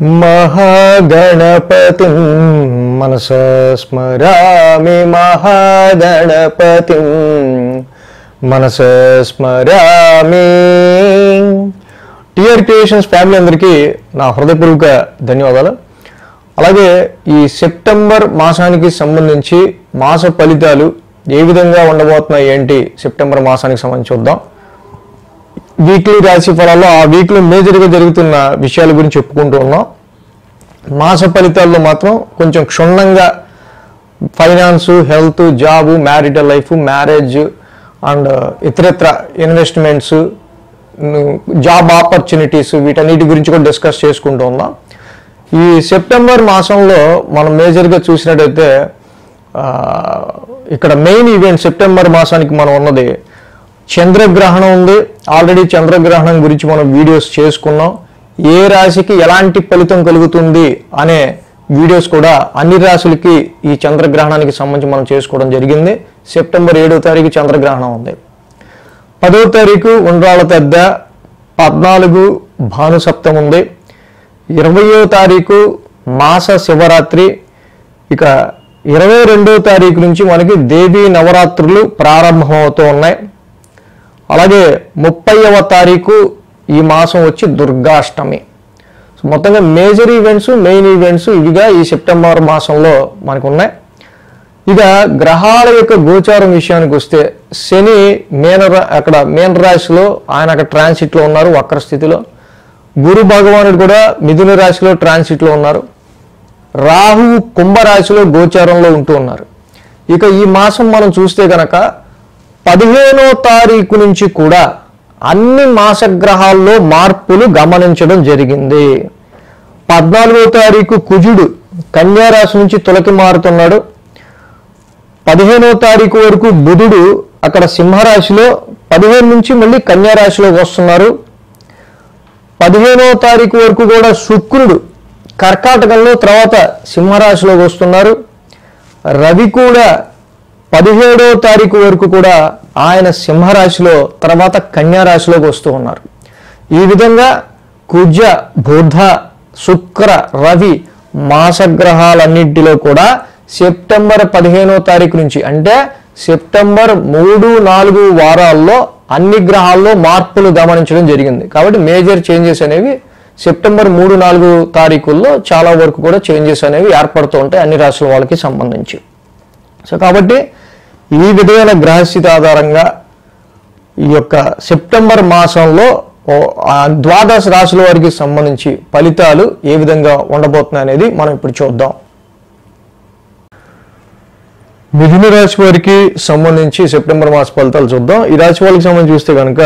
महागणपतिं मनसा स्मरामि महागणपतिं मनसा स्मरामि। TR creations family అందరికీ నా హృదయపూర్వక ధన్యవాదాలు। అలాగే ఈ సెప్టెంబర్ మాసానికి సంబంధించి మాస ఫలితాలు ఏ విధంగా ఉండబోతున్నాయి ఏంటి సెప్టెంబర్ మాసానికి సంబంధించి చూద్దాం। వీక్లీ రాశి ఫలాల్లో ఆ వీక్లో మేజర్గా జరుగుతున్న విషయాల గురించి చెప్పుకుంటూ ఉన్నాం। మాస ఫలితాల్లో మాత్రం కొంచెం క్షుణ్ణంగా finance, health, job, marital life, marriage and ఇతరత్ర ఇన్వెస్ట్మెంట్స్, జాబ్ ఆపర్చునిటీస్ వీటన్నిటి గురించి కూడా డిస్కస్ చేసుకుంటూ ఉన్నాం। ఈ సెప్టెంబర్ మాసంలో మనం మేజర్గా చూసినట్టయితే ఇక్కడ మెయిన్ ఈవెంట్ సెప్టెంబర్ మాసానికి మనం ఉన్నది చంద్రగ్రహణం ఉంది। ఆల్రెడీ చంద్రగ్రహణం గురించి మనం వీడియోస్ చేసుకున్నాం। ఏ రాశికి ఎలాంటి ఫలితం కలుగుతుంది అనే వీడియోస్ కూడా అన్ని రాశులకి ఈ చంద్రగ్రహణానికి సంబంధించి మనం చేసుకోవడం జరిగింది। సెప్టెంబర్ 7వ తారీఖు చంద్రగ్రహణం ఉంది, 10వ తారీఖు ఉండ్రాళ్ళ తెద్ద, 14 భానుసప్తం ఉంది, 20వ తారీఖు మాస శివరాత్రి, ఇక 22వ తారీఖు నుంచి మనకి దేవీ నవరాత్రులు ప్రారంభమవుతూ ఉన్నాయి। అలాగే 30వ తారీఖు ఈ మాసం వచ్చి దుర్గాష్టమి। సో మొత్తంగా మేజర్ ఈవెంట్స్, మెయిన్ ఈవెంట్స్ ఇవిగా ఈ సెప్టెంబర్ మాసంలో మనకు ఉన్నాయి। ఇక గ్రహాల యొక్క గోచారం విషయానికి వస్తే శని అక్కడ మీన రాశిలో ఆయన అక్కడ ట్రాన్సిట్లో ఉన్నారు వక్ర స్థితిలో, గురు భగవానుడు కూడా మిథున రాశిలో ట్రాన్సిట్లో ఉన్నారు, రాహువు కుంభరాశిలో గోచారంలో ఉంటూ ఉన్నారు। ఇక ఈ మాసం మనం చూస్తే కనుక 15వ తారీఖు నుంచి కూడా అన్ని మాసగ్రహాల్లో మార్పులు గమనించడం జరిగింది। 14వ తారీఖు కుజుడు కన్యా రాశి నుంచి తులకి మారుతున్నాడు, 15వ తారీఖు వరకు బుధుడు అక్కడ సింహరాశిలో, 15 నుంచి మళ్ళీ కన్యా రాశిలోకి వస్తున్నారు। 15వ తారీఖు వరకు కూడా శుక్రుడు కర్కాటకంలో, తర్వాత సింహరాశిలోకి వస్తున్నారు। రవి కూడా 17వ తారీఖు వరకు కూడా ఆయన సింహరాశిలో, తర్వాత కన్యా రాశిలోకి వస్తూ ఉన్నారు। ఈ విధంగా కుజ, బుధ, శుక్ర, రవి మాసగ్రహాలన్నింటిలో కూడా సెప్టెంబర్ 15వ తారీఖు నుంచి అంటే సెప్టెంబర్ 3-4 వారాల్లో అన్ని గ్రహాల్లో మార్పులు గమనించడం జరిగింది। కాబట్టి మేజర్ చేంజెస్ అనేవి సెప్టెంబర్ 3-4 తారీఖుల్లో చాలా వరకు కూడా చేంజెస్ అనేవి ఏర్పడుతూ ఉంటాయి అన్ని రాశుల వాళ్ళకి సంబంధించి। సో కాబట్టి ఈ విధమైన గ్రహస్థితి ఆధారంగా ఈ యొక్క సెప్టెంబర్ మాసంలో ద్వాదశ రాశుల వారికి సంబంధించి ఫలితాలు ఏ విధంగా ఉండబోతున్నాయి అనేది మనం ఇప్పుడు చూద్దాం। మిథున రాశి వారికి సంబంధించి సెప్టెంబర్ మాస ఫలితాలు చూద్దాం। ఈ రాశి వాళ్ళకి సంబంధించి చూస్తే కనుక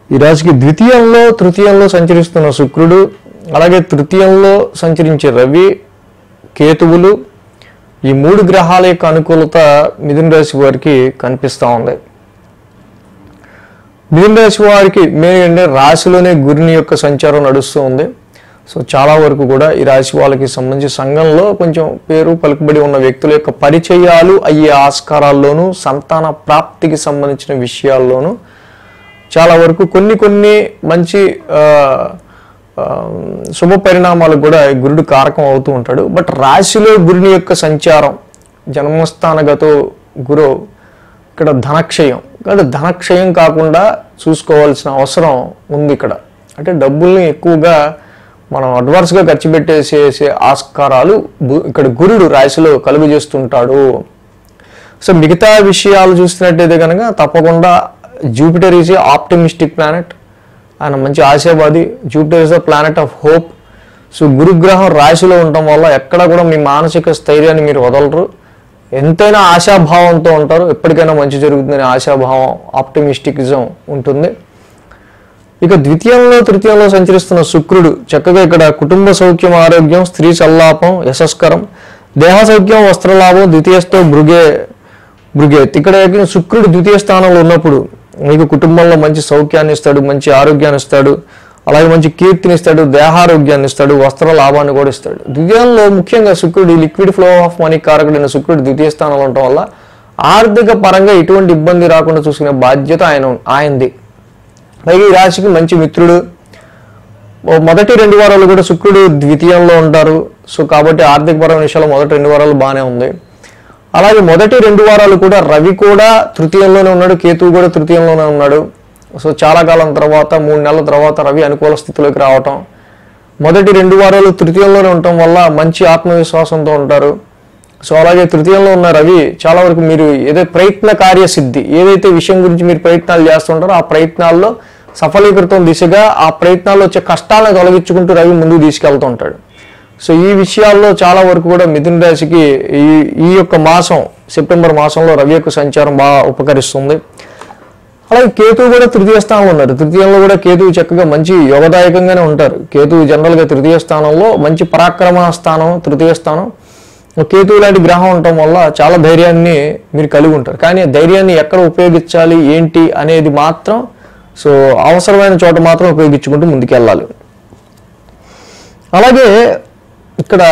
ఈ రాశికి ద్వితీయంలో, తృతీయంలో సంచరిస్తున్న శుక్రుడు, అలాగే తృతీయంలో సంచరించే రవి, కేతువులు, ఈ 3 గ్రహాల యొక్క అనుకూలత మిథున రాశి వారికి కనిపిస్తూ ఉంది। మిథున రాశి వారికి ఏంటంటే రాశిలోనే గురుని యొక్క సంచారం నడుస్తూ ఉంది। సో చాలా వరకు కూడా ఈ రాశి వాళ్ళకి సంబంధించి సంఘంలో కొంచెం పేరు పలుకుబడి ఉన్న వ్యక్తుల యొక్క పరిచయాలు అయ్యే ఆస్కారాల్లోనూ, సంతాన ప్రాప్తికి సంబంధించిన విషయాల్లోనూ చాలా వరకు కొన్ని మంచి శుభ పరిణామాలకు కూడా గురుడు కారకం అవుతూ ఉంటాడు। బట్ రాశిలో గురుని యొక్క సంచారం, జన్మస్థానగతో గురు ఇక్కడ ధనక్షయం, కాబట్టి ధనక్షయం కాకుండా చూసుకోవాల్సిన అవసరం ఉంది ఇక్కడ। అంటే డబ్బుల్ని ఎక్కువగా మనం అడ్వాన్స్గా ఖర్చు పెట్టేసేసే ఆస్కారాలు ఇక్కడ గురుడు రాశిలో కలుగు చేస్తుంటాడు। సో మిగతా విషయాలు చూస్తున్నట్టయితే కనుక తప్పకుండా Jupiter is a optimistic planet, ఆయన మంచి ఆశావాది, Jupiter is the planet of hope. So గురుగ్రహం రాశిలో ఉండటం వల్ల ఎక్కడ కూడా మీ మానసిక స్థైర్యాన్ని మీరు వదలరు, ఎంతైనా ఆశాభావంతో ఉంటారు, ఎప్పటికైనా మంచి జరుగుతుందనే ఆశాభావం, ఆప్టిమిస్టికిజం ఉంటుంది। ఇక ద్వితీయంలో, తృతీయంలో సంచరిస్తున్న శుక్రుడు చక్కగా ఇక్కడ కుటుంబ సౌఖ్యం, ఆరోగ్యం, స్త్రీ సల్లాపం, యశస్కరం, దేహ సౌఖ్యం, వస్త్రలాభం, ద్వితీయస్థో భృగే ఇక్కడ శుక్రుడు ద్వితీయ స్థానంలో ఉన్నప్పుడు మీకు కుటుంబంలో మంచి సౌఖ్యాన్ని ఇస్తాడు, మంచి ఆరోగ్యాన్ని ఇస్తాడు, అలాగే మంచి కీర్తిని ఇస్తాడు, దేహారోగ్యాన్ని ఇస్తాడు, వస్త్ర లాభాన్ని కూడా ఇస్తాడు। ద్వితీయంలో ముఖ్యంగా శుక్రుడు లిక్విడ్ ఫ్లో ఆఫ్ మనీ కారకుడైన శుక్రుడు ద్వితీయ స్థానంలో ఉండటం వల్ల ఆర్థిక పరంగా ఎటువంటి ఇబ్బంది రాకుండా చూసుకునే బాధ్యత ఆయనది। పైగా ఈ రాశికి మంచి మిత్రుడు, మొదటి 2 వారాలు కూడా శుక్రుడు ద్వితీయంలో ఉంటారు. సో కాబట్టి ఆర్థికపరమైన విషయాలు మొదటి 2 వారాలు బాగానే ఉంది. అలాగే మొదటి 2 వారాలు కూడా రవి కూడా తృతీయంలోనే ఉన్నాడు, కేతువు కూడా తృతీయంలోనే ఉన్నాడు. సో చాలా కాలం తర్వాత 3 నెలల తర్వాత రవి అనుకూల స్థితిలోకి రావటం, మొదటి 2 వారాలు తృతీయంలోనే ఉండటం వల్ల మంచి ఆత్మవిశ్వాసంతో ఉంటారు. సో అలాగే తృతీయంలో ఉన్న రవి చాలా వరకు మీరు ప్రయత్న కార్యసిద్ధి, ఏదైతే విషయం గురించి మీరు ప్రయత్నాలు చేస్తుంటారో ఆ ప్రయత్నాల్లో సఫలీకృతం దిశగా ఆ ప్రయత్నాల్లో వచ్చే కష్టాలను తొలగించుకుంటూ రవి ముందుకు తీసుకెళ్తూ ఉంటాడు. సో ఈ విషయాల్లో చాలా వరకు కూడా మిథున రాశికి ఈ యొక్క మాసం సెప్టెంబర్ మాసంలో రవి యొక్క సంచారం బాగా ఉపకరిస్తుంది. అలాగే కేతువు కూడా తృతీయ స్థానంలో ఉన్నారు. తృతీయంలో కూడా కేతువు చక్కగా మంచి యోగదాయకంగానే ఉంటారు. కేతువు జనరల్గా తృతీయ స్థానంలో మంచి పరాక్రమ స్థానం, తృతీయ స్థానం. కేతువు లాంటి గ్రహం ఉండటం వల్ల చాలా ధైర్యాన్ని మీరు కలిగి ఉంటారు. కానీ ధైర్యాన్ని ఎక్కడ ఉపయోగించాలి ఏంటి అనేది మాత్రం సో అవసరమైన చోట మాత్రం ఉపయోగించుకుంటూ ముందుకెళ్ళాలి. అలాగే ఇక్కడ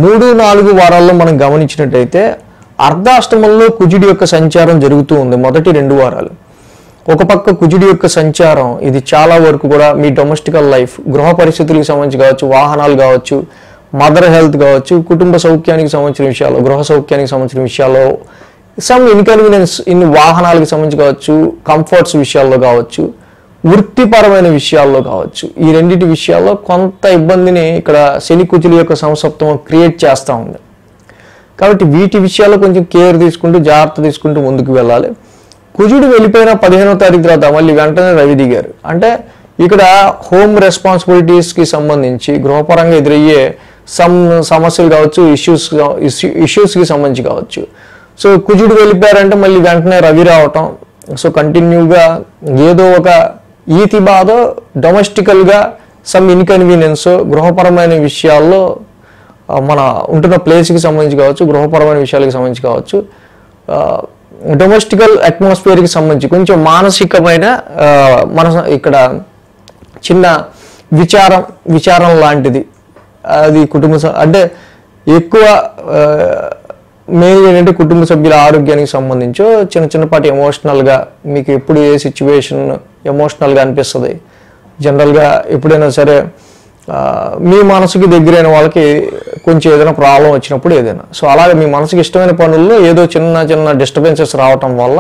3-4 వారాల్లో మనం గమనించినట్టయితే అర్ధాష్టమంలో కుజుడి యొక్క సంచారం జరుగుతూ ఉంది మొదటి 2 వారాలు. ఒక పక్క కుజుడి యొక్క సంచారం ఇది చాలా వరకు కూడా మీ డొమెస్టికల్ లైఫ్, గృహ పరిస్థితులకు సంబంధించి కావచ్చు, వాహనాలు కావచ్చు, మదర్ హెల్త్ కావచ్చు, కుటుంబ సౌఖ్యానికి సంబంధించిన విషయాలు, గృహ సౌఖ్యానికి సంబంధించిన విషయాల్లో, సమ్ ఇన్కన్వీనియన్స్ ఇన్ వాహనాలకు సంబంధించి కావచ్చు, కంఫర్ట్స్ విషయాల్లో కావచ్చు, వృత్తిపరమైన విషయాల్లో కావచ్చు, ఈ రెండింటి విషయాల్లో కొంత ఇబ్బందిని ఇక్కడ శని కుజుల యొక్క సంసప్తమం క్రియేట్ చేస్తూ ఉంది. కాబట్టి వీటి విషయాల్లో కొంచెం కేర్ తీసుకుంటూ జాగ్రత్త తీసుకుంటూ ముందుకు వెళ్ళాలి. కుజుడు వెళ్ళిపోయిన 15వ తారీఖు తర్వాత మళ్ళీ వెంటనే రవి దిగారు. అంటే ఇక్కడ హోమ్ రెస్పాన్సిబిలిటీస్కి సంబంధించి గృహపరంగా ఎదురయ్యే సమస్యలు కావచ్చు, ఇష్యూస్కి సంబంధించి కావచ్చు. సో కుజుడు వెళ్ళిపోయారంటే మళ్ళీ వెంటనే రవి రావటం, సో కంటిన్యూగా ఏదో ఒక ఈతి బాధ, డొమెస్టికల్గా సమ్ ఇన్కన్వీనియన్స్, గృహపరమైన విషయాల్లో మన ఉంటున్న ప్లేస్కి సంబంధించి కావచ్చు, గృహపరమైన విషయాలకు సంబంధించి కావచ్చు, డొమెస్టికల్ అట్మాస్ఫియర్కి సంబంధించి కొంచెం మానసికమైన ఇక్కడ చిన్న విచారం లాంటిది, అది కుటుంబ అంటే ఎక్కువ మెయిన్ ఏంటంటే కుటుంబ సభ్యుల ఆరోగ్యానికి సంబంధించో చిన్నపాటి ఎమోషనల్గా మీకు ఎప్పుడు ఏ సిచ్యువేషన్ ఎమోషనల్గా అనిపిస్తుంది. జనరల్గా ఎప్పుడైనా సరే మీ మనసుకి దగ్గరైన వాళ్ళకి కొంచెం ఏదైనా ప్రాబ్లం వచ్చినప్పుడు ఏదైనా, సో అలాగే మీ మనసుకి ఇష్టమైన పనుల్లో ఏదో చిన్న డిస్టర్బెన్సెస్ రావటం వల్ల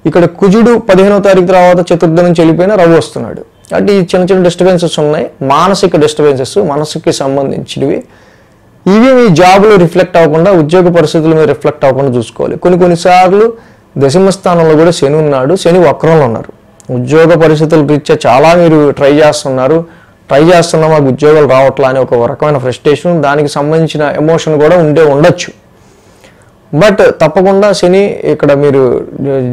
ఇక్కడ కుజుడు 15వ తారీఖు తర్వాత చతుర్థ నుంచి వెళ్ళిపోయినా రవి వస్తున్నాడు. అంటే ఈ చిన్న డిస్టర్బెన్సెస్ ఉన్నాయి, మానసిక డిస్టర్బెన్సెస్, మనసుకి సంబంధించినవి. ఇవి మీ జాబ్లో రిఫ్లెక్ట్ అవ్వకుండా, ఉద్యోగ పరిస్థితుల మీద రిఫ్లెక్ట్ అవ్వకుండా చూసుకోవాలి. కొన్నిసార్లు దశమ స్థానంలో కూడా శని ఉన్నాడు, శని వక్రంలో ఉన్నారు. ఉద్యోగ పరిస్థితుల రీత్యా చాలా మీరు ట్రై చేస్తున్నా మాకు ఉద్యోగాలు రావట్లా అని ఒక రకమైన ఫ్రస్ట్రేషన్, దానికి సంబంధించిన ఎమోషన్ కూడా ఉండొచ్చు. బట్ తప్పకుండా శని ఇక్కడ మీరు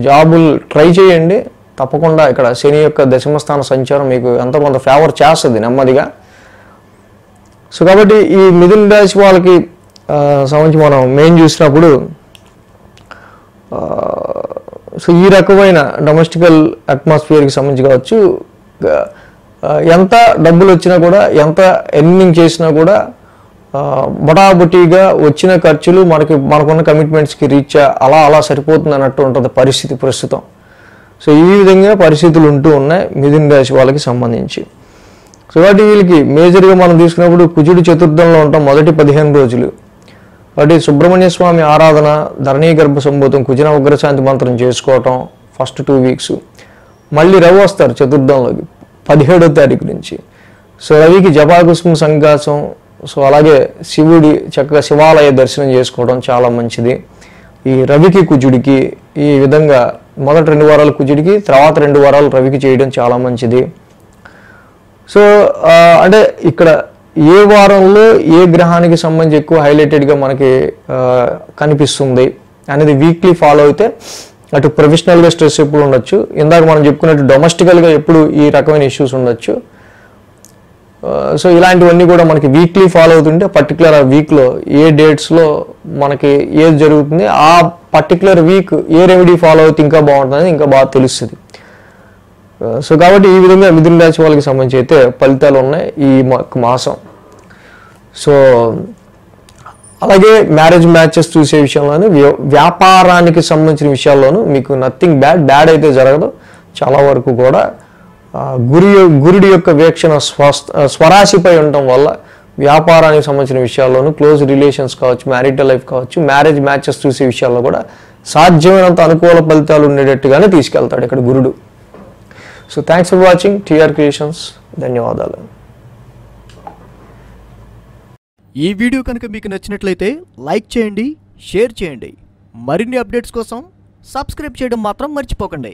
జాబులు ట్రై చేయండి, తప్పకుండా ఇక్కడ శని యొక్క దశమ స్థాన సంచారం మీకు ఎంతో కొంత ఫేవర్ చేస్తుంది నెమ్మదిగా. సో కాబట్టి ఈ మిథున రాశి వాళ్ళకి సంబంధించి మనం మెయిన్ చూసినప్పుడు సో ఈ రకమైన డొమెస్టికల్ అట్మాస్ఫియర్కి సంబంధించి కావచ్చు, ఎంత డబ్బులు వచ్చినా కూడా, ఎంత ఎర్నింగ్ చేసినా కూడా బొటాబొటీగా వచ్చిన ఖర్చులు మనకున్న కమిట్మెంట్స్కి రీచ్ అలా సరిపోతుంది అన్నట్టు ఉంటుంది పరిస్థితి ప్రస్తుతం. సో ఈ విధంగా పరిస్థితులు ఉంటూ ఉన్నాయి మిథున రాశి వాళ్ళకి సంబంధించి. సో వాటి వీళ్ళకి మేజర్గా మనం తీసుకున్నప్పుడు కుజుడు చతుర్థంలో ఉంటాం మొదటి 15 రోజులు. వాటి సుబ్రహ్మణ్య స్వామి ఆరాధన, ధరణీ గర్భ సంభూతం, కుజన ఉగ్రశాంతి మంత్రం చేసుకోవటం ఫస్ట్ 2 వీక్స్. మళ్ళీ రవి వస్తారు చతుర్థంలోకి 17వ తారీఖు నుంచి. సో రవికి జపాకుసుమ సంకాసం, సో అలాగే శివుడి చక్కగా శివాలయ దర్శనం చేసుకోవడం చాలా మంచిది. ఈ రవికి కుజుడికి ఈ విధంగా మొదటి 2 వారాలు కుజుడికి, తర్వాత 2 వారాలు రవికి చేయడం చాలా మంచిది. సో అంటే ఇక్కడ ఏ వారంలో ఏ గ్రహానికి సంబంధించి ఎక్కువ హైలైటెడ్గా మనకి కనిపిస్తుంది అనేది వీక్లీ ఫాలో అయితే అటు ప్రొఫెషనల్గా స్ట్రెస్ ఎప్పుడు ఉండొచ్చు, ఇందాక మనం చెప్పుకున్నట్టు డొమెస్టికల్గా ఎప్పుడు ఈ రకమైన ఇష్యూస్ ఉండొచ్చు. సో ఇలాంటివన్నీ కూడా మనకి వీక్లీ ఫాలో అవుతుంటే పర్టికులర్ ఆ వీక్లో ఏ డేట్స్లో మనకి ఏది జరుగుతుంది, ఆ పర్టికులర్ వీక్ ఏ రెమెడీ ఫాలో అవుతే ఇంకా బాగుంటుంది, ఇంకా బాగా తెలుస్తుంది. సో కాబట్టి ఈ విధంగా మిథున రాశి వాళ్ళకి సంబంధించి అయితే ఫలితాలు ఉన్నాయి ఈ మాసం. సో అలాగే మ్యారేజ్ మ్యాచెస్ చూసే విషయంలోనూ, వ్యాపారానికి సంబంధించిన విషయాల్లోనూ మీకు నథింగ్ బ్యాడ్ అయితే జరగదు. చాలా వరకు కూడా గురుడి యొక్క వీక్షణ స్వరాశిపై ఉండటం వల్ల వ్యాపారానికి సంబంధించిన విషయాల్లోనూ, క్లోజ్ రిలేషన్స్ కావచ్చు, మ్యారిటల్ లైఫ్ కావచ్చు, మ్యారేజ్ మ్యాచెస్ చూసే విషయాల్లో కూడా సాధ్యమైనంత అనుకూల ఫలితాలు ఉండేటట్టుగానే తీసుకెళ్తాడు ఇక్కడ గురుడు. So thanks for watching TR creations. ధన్యవాదాలు. ఈ వీడియో కనుక మీకు నచ్చినట్లయితే లైక్ చేయండి, షేర్ చేయండి. మరిన్ని అప్డేట్స్ కోసం సబ్స్క్రైబ్ చేయడం మాత్రం మర్చిపోకండి.